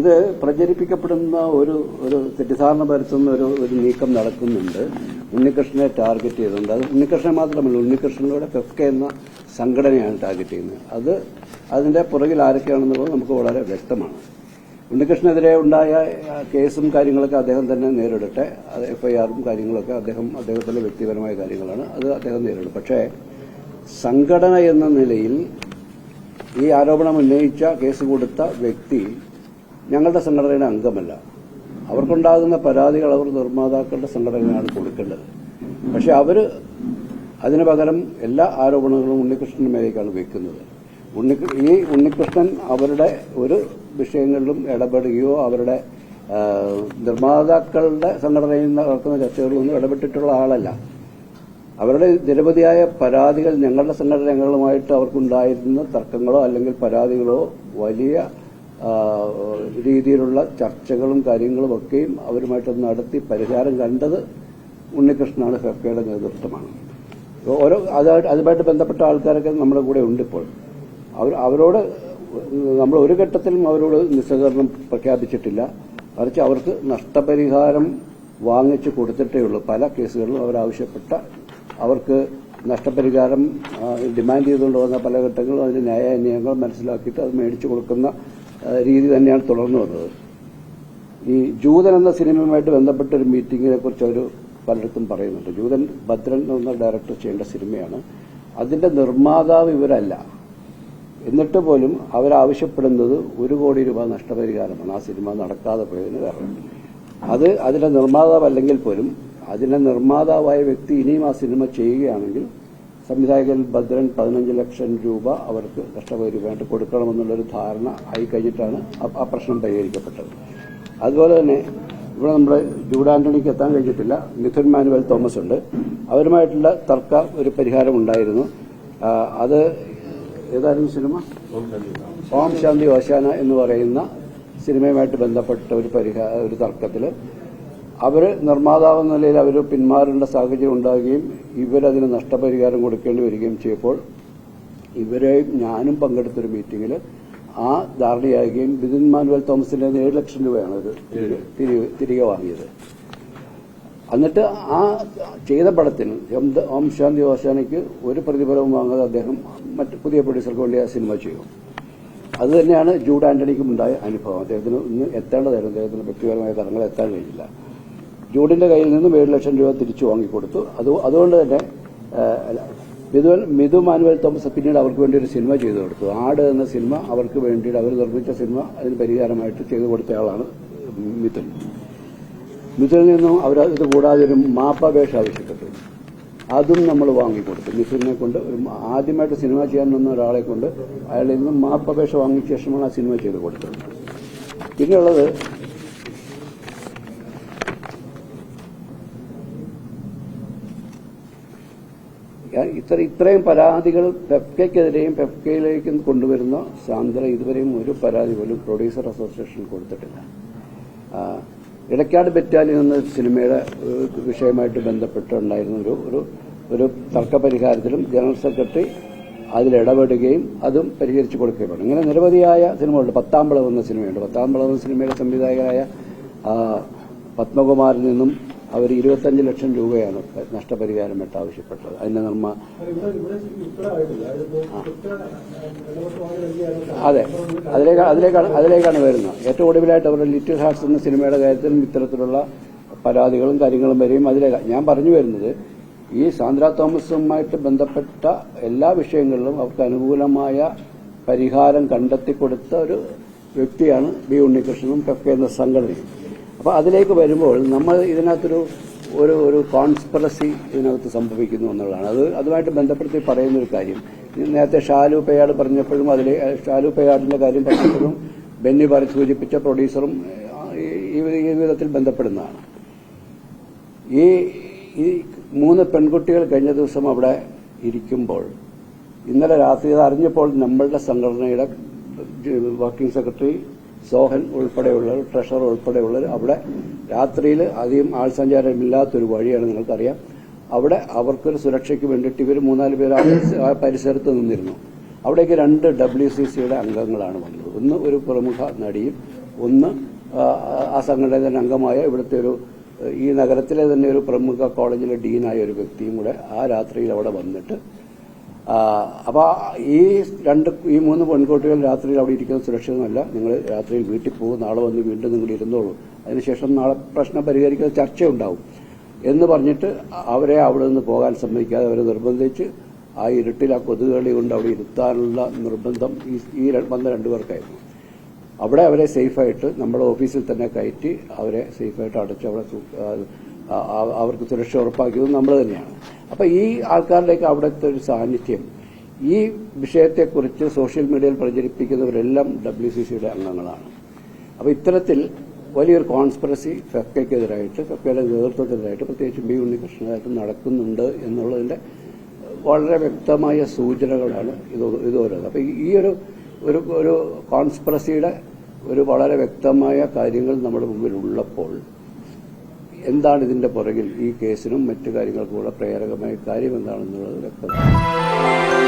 ഇത് പ്രചരിപ്പിക്കപ്പെടുന്ന ഒരു തെറ്റിദ്ധാരണ പരത്തുന്ന ഒരു നീക്കം നടക്കുന്നുണ്ട്. ഉണ്ണികൃഷ്ണനെ ടാർഗറ്റ് ചെയ്തിട്ടുണ്ട്. അത് ഉണ്ണികൃഷ്ണനെ മാത്രമല്ല, ഉണ്ണികൃഷ്ണനിലൂടെ ഫെഫ്ക എന്ന സംഘടനയാണ് ടാർഗറ്റ് ചെയ്യുന്നത്. അതിന്റെ പുറകിൽ ആരൊക്കെയാണെന്നുള്ളത് നമുക്ക് വളരെ വ്യക്തമാണ്. ഉണ്ണികൃഷ്ണനെതിരെ ഉണ്ടായ കേസും കാര്യങ്ങളൊക്കെ അദ്ദേഹം തന്നെ നേരിടട്ടെ. എഫ്ഐആറും കാര്യങ്ങളൊക്കെ അദ്ദേഹത്തിന്റെ വ്യക്തിപരമായ കാര്യങ്ങളാണ്. അത് അദ്ദേഹം നേരിടും. പക്ഷേ സംഘടന എന്ന നിലയിൽ ഈ ആരോപണം ഉന്നയിച്ച കേസ് കൊടുത്ത വ്യക്തി ഞങ്ങളുടെ സംഘടനയുടെ അംഗമല്ല. അവർക്കുണ്ടാകുന്ന പരാതികൾ അവർ നിർമ്മാതാക്കളുടെ സംഘടനയാണ് കൊടുക്കേണ്ടത്. പക്ഷെ അതിനു പകരം എല്ലാ ആരോപണങ്ങളും ഉണ്ണികൃഷ്ണന്റെ മേലേക്കാണ് വയ്ക്കുന്നത്. ഈ ഉണ്ണികൃഷ്ണൻ അവരുടെ ഒരു വിഷയങ്ങളിലും ഇടപെടുകയോ അവരുടെ നിർമ്മാതാക്കളുടെ സംഘടനയിൽ നടക്കുന്ന ചർച്ചകളിലൊന്നും ഇടപെട്ടിട്ടുള്ള ആളല്ല. അവരുടെ നിരവധിയായ പരാതികൾ ഞങ്ങളുടെ സംഘടനകളുമായിട്ട് അവർക്കുണ്ടായിരുന്ന തർക്കങ്ങളോ അല്ലെങ്കിൽ പരാതികളോ വലിയ രീതിയിലുള്ള ചർച്ചകളും കാര്യങ്ങളും ഒക്കെയും അവരുമായിട്ട് നടത്തി പരിഹാരം കണ്ടത് ഉണ്ണികൃഷ്ണനാണ്. ഫെഫ്കയുടെ നേതൃത്വമാണ്. അതുമായിട്ട് ബന്ധപ്പെട്ട ആൾക്കാരൊക്കെ നമ്മുടെ കൂടെ ഉണ്ട്. ഇപ്പോൾ അവരോട് നമ്മൾ ഒരു ഘട്ടത്തിലും അവരോട് നിസ്സഹകരണം പ്രഖ്യാപിച്ചിട്ടില്ല. മറിച്ച് അവർക്ക് നഷ്ടപരിഹാരം വാങ്ങിച്ചു കൊടുത്തിട്ടേ ഉള്ളൂ. പല കേസുകളിലും അവർക്ക് നഷ്ടപരിഹാരം ഡിമാൻഡ് ചെയ്തുകൊണ്ട് വന്ന പല ഘട്ടങ്ങളും അതിന്റെ ന്യായാന്യായങ്ങൾ മനസ്സിലാക്കിയിട്ട് അത് മേടിച്ചു കൊടുക്കുന്ന രീതി തന്നെയാണ് തുടർന്നു വന്നത്. ഈ ജൂതൻ എന്ന സിനിമയുമായിട്ട് ബന്ധപ്പെട്ട ഒരു മീറ്റിംഗിനെ കുറിച്ച് അവർ പലയിടത്തും പറയുന്നുണ്ട്. ജൂതൻ ഭദ്രൻ എന്ന ഡയറക്ടർ ചെയ്യേണ്ട സിനിമയാണ്. അതിന്റെ നിർമ്മാതാവ് ഇവരല്ല. എന്നിട്ട് പോലും അവരാവശ്യപ്പെടുന്നത് 1 കോടി രൂപ നഷ്ടപരിഹാരമാണ് ആ സിനിമ നടക്കാതെ പോയതിന് കാരണം. അതിന്റെ നിർമ്മാതാവല്ലെങ്കിൽ പോലും അതിന്റെ നിർമ്മാതാവായ വ്യക്തി ഇനിയും ആ സിനിമ ചെയ്യുകയാണെങ്കിൽ സംവിധായകൻ ഭദ്രൻ 15 ലക്ഷം രൂപ അവർക്ക് നഷ്ടപരിഹാരമായിട്ട് കൊടുക്കണമെന്നുള്ളൊരു ധാരണ ആയിക്കഴിഞ്ഞിട്ടാണ് ആ പ്രശ്നം പരിഹരിക്കപ്പെട്ടത്. അതുപോലെ തന്നെ ഇവിടെ നമ്മുടെ ജൂഡ് ആന്റണിക്ക് എത്താൻ കഴിഞ്ഞിട്ടില്ല. മിഥുൻ മാനുവൽ തോമസ് ഉണ്ട്. അവരുമായിട്ടുള്ള ഒരു പരിഹാരം ഉണ്ടായിരുന്നു. അത് ഏതായിരുന്നു സിനിമ? ഓം ശാന്തി ഓശാന എന്ന് പറയുന്ന സിനിമയുമായിട്ട് ബന്ധപ്പെട്ട ഒരു തർക്കത്തിൽ അവര് നിർമ്മാതാവെന്ന നിലയിൽ അവർ പിന്മാറേണ്ട സാഹചര്യം ഉണ്ടാകുകയും ഇവരതിന് നഷ്ടപരിഹാരം കൊടുക്കേണ്ടി വരികയും ചെയ്തപ്പോൾ ഇവരെയും ഞാനും പങ്കെടുത്തൊരു മീറ്റിംഗിൽ ആ ധാരണയാകുകയും മിഥുൻ മാനുവൽ തോമസിന്റെ 7 ലക്ഷം രൂപയാണ് അത് തിരികെ വാങ്ങിയത്. എന്നിട്ട് ആ ചെയ്ത പടത്തിന് ഓം ശാന്തി ഓശാനയ്ക്ക് ഒരു പ്രതിഫലവും വാങ്ങാതെ അദ്ദേഹം മറ്റ് പുതിയ പ്രൊഡ്യൂസർക്ക് വേണ്ടി ആ സിനിമ ചെയ്യും. അത് തന്നെയാണ് ജൂഡ് ആന്റണിക്കും ഉണ്ടായ അനുഭവം. അദ്ദേഹത്തിന് ഇന്ന് എത്തേണ്ടതായിരുന്നു. അദ്ദേഹത്തിന് വ്യക്തിപരമായ തരങ്ങൾ എത്താൻ കഴിഞ്ഞില്ല. ജൂഡിന്റെ കയ്യിൽ നിന്നും 7 ലക്ഷം രൂപ തിരിച്ചു വാങ്ങിക്കൊടുത്തു. അതുകൊണ്ട് തന്നെ മിഥു മാനുവൽ തോമസ് പിന്നീട് അവർക്ക് വേണ്ടി ഒരു സിനിമ ചെയ്തു കൊടുത്തു. ആട് എന്ന സിനിമ അവർക്ക് വേണ്ടിയിട്ട് അവർ നിർമ്മിച്ച സിനിമ അതിന് പരിഹാരമായിട്ട് ചെയ്തു കൊടുത്തയാളാണ് മിഥുൻ. മിഥുനിൽ നിന്നും ഇത് കൂടാതെ ഒരു മാപ്പപേക്ഷ ആവശ്യപ്പെട്ടു. അതും നമ്മൾ വാങ്ങിക്കൊടുത്തു. മിഥുനെ കൊണ്ട് ആദ്യമായിട്ട് സിനിമ ചെയ്യാൻ വന്ന ഒരാളെ കൊണ്ട് അയാളിൽ നിന്നും മാപ്പപേക്ഷ വാങ്ങിച്ച ശേഷമാണ് ആ സിനിമ ചെയ്ത് കൊടുത്തത്. പിന്നെയുള്ളത് ഇത്രയും പരാതികൾ ഫെഫ്കയ്ക്കെതിരെയും ഫെഫ്കയിലേക്കും കൊണ്ടുവരുന്ന സാന്ദ്ര ഇതുവരെയും ഒരു പരാതി പോലും പ്രൊഡ്യൂസർ അസോസിയേഷൻ കൊടുത്തിട്ടില്ല. ഇടയ്ക്കാട് ബറ്റാലിയൻ എന്ന സിനിമയുടെ വിഷയമായിട്ട് ബന്ധപ്പെട്ടുണ്ടായിരുന്ന ഒരു തർക്കപരിഹാരത്തിലും ജനറൽ സെക്രട്ടറി അതിലിടപെടുകയും അതും പരിഹരിച്ചു കൊടുക്കുകയും വേണം. ഇങ്ങനെ നിരവധിയായ സിനിമകളുണ്ട്. 10-ാം വിളവ് എന്ന സിനിമയുണ്ട്. 10-ാം വിളവ് സിനിമയുടെ സംവിധായകനായ പത്മകുമാറിൽ നിന്നും അവർ 25 ലക്ഷം രൂപയാണ് നഷ്ടപരിഹാരമായിട്ട് ആവശ്യപ്പെട്ടത്. അതിന്റെ അതെ, അതിലേക്കാണ് വരുന്നത്. ഏറ്റവും ഒടുവിലായിട്ട് അവരുടെ ലിറ്റിൽ ഹാർട്സ് എന്ന സിനിമയുടെ കാര്യത്തിലും ഇത്തരത്തിലുള്ള പരാതികളും കാര്യങ്ങളും വരെയും ഞാൻ പറഞ്ഞു വരുന്നത് ഈ സാന്ദ്ര തോമസുമായിട്ട് ബന്ധപ്പെട്ട എല്ലാ വിഷയങ്ങളിലും അവർക്ക് അനുകൂലമായ പരിഹാരം കണ്ടെത്തിക്കൊടുത്ത ഒരു വ്യക്തിയാണ് ബി ഉണ്ണികൃഷ്ണനും ഫെഫ്ക എന്ന സംഘടനയും. അപ്പോൾ അതിലേക്ക് വരുമ്പോൾ നമ്മൾ ഇതിനകത്തൊരു കോൺസ്പിറസി ഇതിനകത്ത് സംഭവിക്കുന്നു എന്നുള്ളതാണ്. അതുമായിട്ട് ബന്ധപ്പെടുത്തി പറയുന്നൊരു കാര്യം, നേരത്തെ ഷാലു പേയാട് പറഞ്ഞപ്പോഴും ഷാലു പേയാടിന്റെ കാര്യം പറഞ്ഞപ്പോഴും ബെന്നി സൂചിപ്പിച്ച പ്രൊഡ്യൂസറും ഈ വിധത്തിൽ ബന്ധപ്പെടുന്നതാണ്. ഈ 3 പെൺകുട്ടികൾ കഴിഞ്ഞ ദിവസം അവിടെ ഇരിക്കുമ്പോൾ ഇന്നലെ രാത്രി അത് അറിഞ്ഞപ്പോൾ നമ്മളുടെ സംഘടനയുടെ വർക്കിംഗ് സെക്രട്ടറി സോഹൻ ഉൾപ്പെടെയുള്ളവർ, ട്രഷറർ ഉൾപ്പെടെയുള്ളവർ അവിടെ രാത്രിയിൽ അധികം ആൾസഞ്ചാരമില്ലാത്തൊരു വഴിയാണ്, നിങ്ങൾക്കറിയാം. അവിടെ അവർക്കൊരു സുരക്ഷയ്ക്ക് വേണ്ടിയിട്ട് ഇവർ 3-4 പേർ ആ പരിസരത്ത് നിന്നിരുന്നു. അവിടേക്ക് 2 WCCയുടെ അംഗങ്ങളാണ് വന്നത്. ഒന്ന് ഒരു പ്രമുഖ നടിയും ഒന്ന് ആ സംഘടനയുടെ അംഗമായ ഇവിടുത്തെ ഈ നഗരത്തിലെ തന്നെ ഒരു പ്രമുഖ കോളേജിലെ ഡീനായ ഒരു വ്യക്തിയും കൂടെ ആ രാത്രിയിൽ അവിടെ വന്നിട്ട് അപ്പോൾ ഈ 3 പെൺകുട്ടികൾ രാത്രിയിൽ അവിടെ ഇരിക്കുന്നത് സുരക്ഷിതമല്ല, നിങ്ങൾ രാത്രിയിൽ വീട്ടിൽ പോകും, നാളെ വന്ന് വീണ്ടും നിങ്ങൾ ഇരുന്നോളൂ, അതിനുശേഷം നാളെ പ്രശ്നം പരിഹരിക്കുന്ന ചർച്ചയുണ്ടാവും എന്ന് പറഞ്ഞിട്ട് അവരെ അവിടെ നിന്ന് പോകാൻ സമ്മതിക്കാതെ അവരെ നിർബന്ധിച്ച് ആ ഇരുട്ടിൽ ആ കൊതുകുകളി കൊണ്ട് അവിടെ ഇരുത്താനുള്ള നിർബന്ധം ഈ വന്ന 2 പേർക്കായിരുന്നു. അവിടെ അവരെ സേഫായിട്ട് നമ്മുടെ ഓഫീസിൽ തന്നെ കയറ്റി അവരെ സേഫായിട്ട് അടച്ച് അവിടെ അവർക്ക് സുരക്ഷ ഉറപ്പാക്കിയത് നമ്മൾ തന്നെയാണ്. അപ്പോൾ ഈ ആൾക്കാരുടെയൊക്കെ അവിടുത്തെ ഒരു സാന്നിധ്യം ഈ വിഷയത്തെക്കുറിച്ച് സോഷ്യൽ മീഡിയയിൽ പ്രചരിപ്പിക്കുന്നവരെല്ലാം WCCയുടെ അംഗങ്ങളാണ്. അപ്പോൾ ഇത്തരത്തിൽ വലിയൊരു കോൺസ്പിറസി ഫെഫ്കയ്ക്കെതിരായിട്ട്, ഫെഫ്കയുടെ നേതൃത്വത്തിനെതിരായിട്ട്, പ്രത്യേകിച്ച് ബി ഉണ്ണികൃഷ്ണനായിട്ട് നടക്കുന്നുണ്ട് എന്നുള്ളതിന്റെ വളരെ വ്യക്തമായ സൂചനകളാണ് ഇതോരോ. അപ്പോൾ ഈ ഒരു കോൺസ്പിറസിയുടെ ഒരു വളരെ വ്യക്തമായ കാര്യങ്ങൾ നമ്മുടെ മുമ്പിൽ ഉള്ളപ്പോൾ എന്താണ് ഇതിന്റെ പുറകിൽ ഈ കേസിനും മറ്റു കാര്യങ്ങൾക്കുമുള്ള പ്രേരകമായ കാര്യം എന്താണെന്നുള്ളത് വ്യക്തമാണ്.